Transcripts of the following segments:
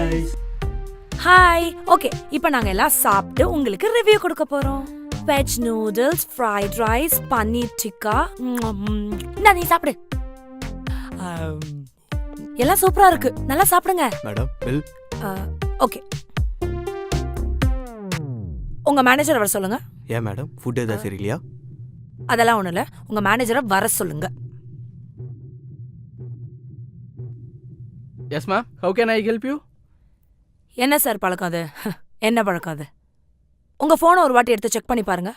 guys. Hi. Okay, இப்போ நாங்க எல்லாம் சாப்பிட்டு உங்களுக்கு ரிவ்யூ கொடுக்க போறோம். Veg noodles, fried rice, paneer tikka. இந்தா நீ சாப்பிடு. எல்லாம் சூப்பரா இருக்கு. நல்லா சாப்பிடுங்க. Madam bill. ஓகே. உங்க மேனேஜர் வர சொல்லுங்க. ஏன் மேடம் ஃபுட் ஏதாவது சரியில்லையா? அதெல்லாம் ஒண்ணும் இல்ல. உங்க மேனேஜரை வர சொல்லுங்க. Yes ma'am, how can I help you? என்ன சார் பழக்கம் அது? என்ன பழக்கம் அது? உங்க போனை ஒரு வாட்டி எடுத்து செக் பண்ணி பாருங்க.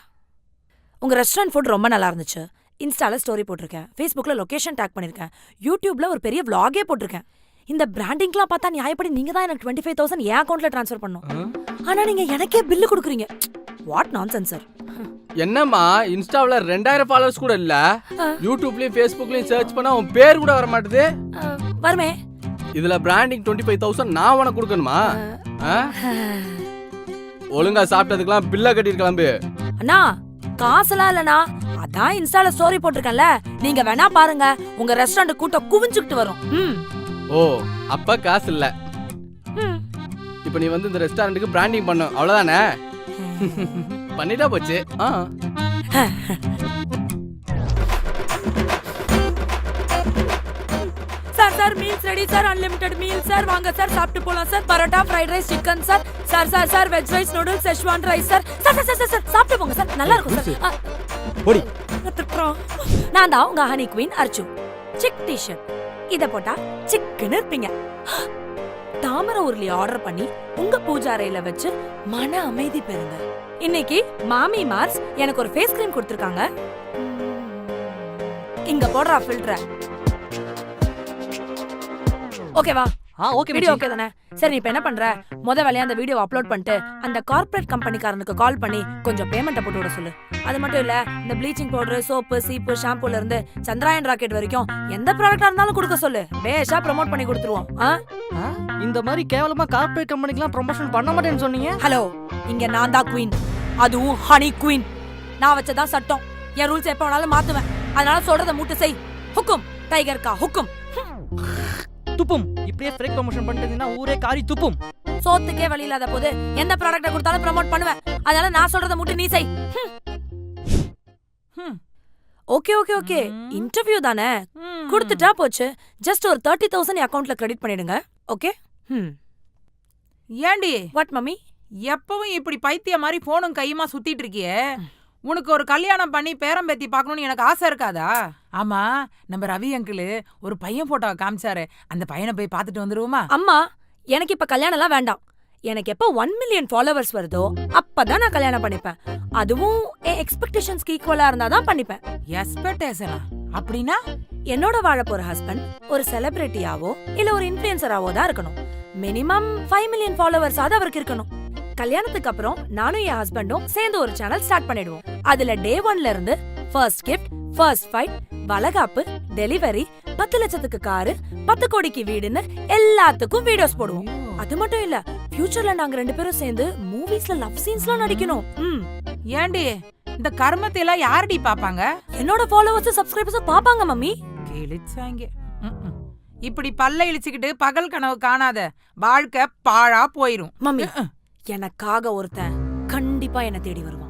உங்க ரெஸ்டாரண்ட் ஃபுட் ரொம்ப நல்லா இருந்துச்சு. இன்ஸ்டால ஸ்டோரி போட்டிருக்கேன், ஃபேஸ்புக்ல லொகேஷன் டேக் பண்ணிருக்கேன், யூடியூப்ல ஒரு பெரிய vlog-ஏ போட்டிருக்கேன். இந்த பிராண்டிங்லாம் பார்த்தா நியாயப்படி நீங்க தான் எனக்கு 25,000 என் அக்கவுண்ட்ல ட்ரான்ஸ்ஃபர் பண்ணணும். ஆனா நீங்க எனக்கே பில்லு கொடுக்குறீங்க. What nonsense sir. என்னம்மா இன்ஸ்டாவில் 2000 ஃபாலோவர்ஸ் கூட இல்ல, யூடியூப்லயும் ஃபேஸ்புக்லயும் சர்ச் பண்ணா உன் பேர் கூட வர மாட்டுது. வருமே. இதுல பிராண்டிங் 25,000 நான் உனக்கு கொடுக்கணுமா? ஒழுங்கா சாப்பிட்டதுக்கெல்லாம் பில்ல கட்டிட்டு கிளம்பு. அண்ணா காசுலாம் இல்லனா, அதான் இன்ஸ்டால ஸ்டோரி போட்டிருக்கேன்ல, நீங்க வேணா பாருங்க. உங்க ரெஸ்டாரண்ட் கூட்டம் குவிஞ்சுக்கிட்டு வரும். ஓ அப்ப காசு இல்ல. இப்ப நீ வந்து இந்த ரெஸ்டாரண்ட்டுக்கு பிராண்டிங் பண்ணு, அவ்வளவுதானே? பண்ணிட்டா போச்சு. Sir sir meals ready sir, unlimited meal sir, வாங்க சார் சாப்பிட்டு போலாம் sir. Parotta, fried rice, chicken sir. Sir sir sir veg rice, noodles, Schezwan rice sir. Sir sir sir sir சாப்பிட்டு போங்க சார், நல்லா இருக்கும் சார். போடி. நான் தான் உங்க honey queen Archu. Chic t-shirt இத போட்டா சிக்குன்னு இருப்பீங்க. தாமரை உருளி ஆர்டர் பண்ணி உங்க பூஜை அறையில வச்சு மன அமைதி பெறுங்க. இன்னைக்கு மாமி மார்ஸ் எனக்கு ஒரு ஃபேஸ் கிரீம் கொடுத்திருக்காங்க. இங்க போடுறா ஃபில்டர். ஓகேவா? ஓகே. வீடியோ ஓகே தானே? சரி, நீ இப்ப என்ன பண்ற? வேலையா அந்த வீடியோ அப்லோட் பண்ணிட்டு அந்த கார்ப்பரேட் கம்பெனிக்காரனுக்கு கால் பண்ணி கொஞ்சம் பேமெண்ட்டை போட்டு விட சொல்லு. அது மட்டும் இல்ல, இந்த ப்ளீச்சிங் பவுடர், சோப்பு, சீப்பு, ஷாம்பூல இருந்து சந்திராயன் ராக்கெட் வரைக்கும் எந்த ப்ராடக்டா இருந்தாலும் கொடுக்க சொல்லு. பேஷா ப்ரோமோட் பண்ணி கொடுத்துருவோம். இந்த மாதிரி கேவலமா கார்ப்பரேட் கம்பெனிக்கெல்லாம் ப்ரமோஷன் பண்ண மாட்டேன்னு சொன்னீங்க. ஹலோ, இங்க நான் தான் குவீன், அதுவும் ஹனி குவீன். நான் வச்சதான் சட்டம். என் ரூல்ஸ் எப்ப வேணாலும் மாத்துவேன். அதனால சொல்றத மூட்டு செய். ஹுக்கும் டைகர் கா ஹுக்கும். துப்பும். இப்படியே ஃபேக் ப்ரமோஷன் பண்ணிட்டீங்கன்னா ஊரே காரி துப்பும். சோத்துக்கே வழி இல்லாத போது எந்த ப்ராடக்ட்ட கொடுத்தாலும் ப்ரோமோட் பண்ணுவேன். அதனால நான் சொல்றத மூட்டு நீ செய். ஓகே ஓகே ஓகே, இன்டர்வியூ தானே, கொடுத்துட்டா போச்சு. ஜஸ்ட் ஒரு 30,000 அக்கவுண்ட்ல கிரெடிட் பண்ணிடுங்க. ஓகே? ஏண்டி வாட் மம்மி? எப்பவும் இப்படி பைத்திய மாதிரி போனும் கையுமா சுத்திட்டு இருக்கியே? உனக்கு ஒரு கல்யாணம் பண்ணி பேரம்பேத்தி பார்க்கணும்னு எனக்கு ஆசை இருக்காதா? ஆமா, நம்ம ரவி அங்கிள் ஒரு பையன் போட்டோவை காமிச்சாரு. அந்த பையனை போய் பார்த்துட்டு வந்துருவோமா? அம்மா, எனக்கு இப்ப கல்யாணம் எல்லாம் வேண்டாம். எனக்கு எப்ப 1 மில்லியன் ஃபாலோவர்ஸ் வருதோ அப்பதான் நான் கல்யாணம் பண்ணிப்பேன். அதுவும் என் எக்ஸ்பெக்டேஷன்ஸ்க்கு ஈக்குவலா இருந்தாதான் பண்ணிப்பேன். எக்ஸ்பெக்டேஷனா? அப்படின்னா என்னோட வாழ போற ஹஸ்பண்ட் ஒரு செலிபிரிட்டியாவோ இல்ல ஒரு இன்ஃப்ளூயன்சராவோ தான் இருக்கணும். மினிமம் 5 மில்லியன் ஃபாலோவர்ஸ் ஆவது அவருக்கு இருக்கணும். கல்யாணத்துக்கு அப்புறம் நானும் என் ஹஸ்பண்டும் சேர்ந்து ஒரு சேனல் ஸ்டார்ட் பண்ணிடுவோம். அதுல டே 1ல இருந்து ஃபர்ஸ்ட் கிஃப்ட், ஃபர்ஸ்ட் ஃபைட், வளகாப்பு, டெலிவரி, 10 லட்சத்துக்கு காரு, 10 கோடிக்கு வீடுன்னு எல்லாத்துக்கும் வீடியோஸ் போடுவோம். அது மட்டும் இல்ல, ஃபியூச்சர்ல நாங்க 2 பேரும் சேர்ந்து மூவிஸ்ல லவ் சீன்ஸ்லாம் நடிக்கணும். ஏண்டி இந்த கர்மத்தை எல்லாம் யாரடி பாப்பாங்க? என்னோட ஃபாலோவர்ஸ், சப்ஸ்கிரைபர்ஸ் பாப்பாங்க மம்மி. கிழிச்சாங்க. இப்படி பல்ல இழிச்சுக்கிட்டு பகல் கனவு காணாத. வாழ்க்கை பாழா போயிரும் மம்மி. எனக்காக ஒருத்தன் கண்டிப்பா என்ன தேடி வருவான்.